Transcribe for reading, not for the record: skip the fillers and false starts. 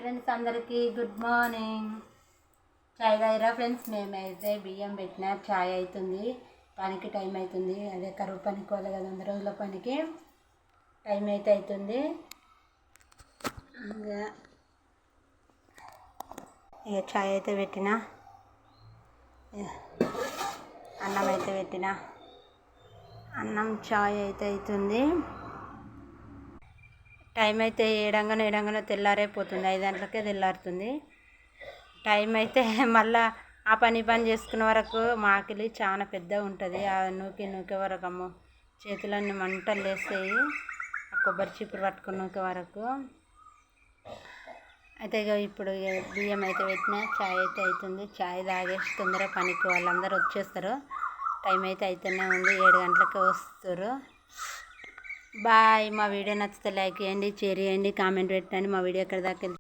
Friends, అందరికీ good morning. చాయ్ తాగిరా friends? మేమైతే బియ్యం పెట్టిన చాయ్ అవుతుంది. పనికి టైం అవుతుంది. అదే కరువు పనికి పోలే కదా, 100 రోజుల పనికి టైం అయితే అవుతుంది. ఇక చాయ్ అయితే పెట్టిన, అన్నం అయితే పెట్టిన. అన్నం చాయ్ అయితే అవుతుంది. టైం అయితే ఏడంగానే తెల్లారైపోతుంది. 5 గంటలకే తెల్లారుతుంది. టైం అయితే మళ్ళా ఆ పని చేసుకునే వరకు మాకిలి చాలా పెద్దగా ఉంటుంది. ఆ నూకే వరకు అమ్మో చేతులన్నీ మంటలు లేస్తాయి. ఆ కొబ్బరి చీపురు పట్టుకుని నూకే వరకు అయితే ఇక ఇప్పుడు బియ్యం అయితే పెట్టిన, చాయ్ అయితే అవుతుంది. చాయ్ తాగేసి తొందరగా పనికి వాళ్ళందరూ వచ్చేస్తారు. టైం అయితే అవుతూనే ఉంది, 7 గంటలకే వస్తారు. బాయ్. మా వీడియో నచ్చితే లైక్ చేయండి, షేర్ చేయండి, కామెంట్ పెట్టండి. మా వీడియో ఎక్కడ దాకా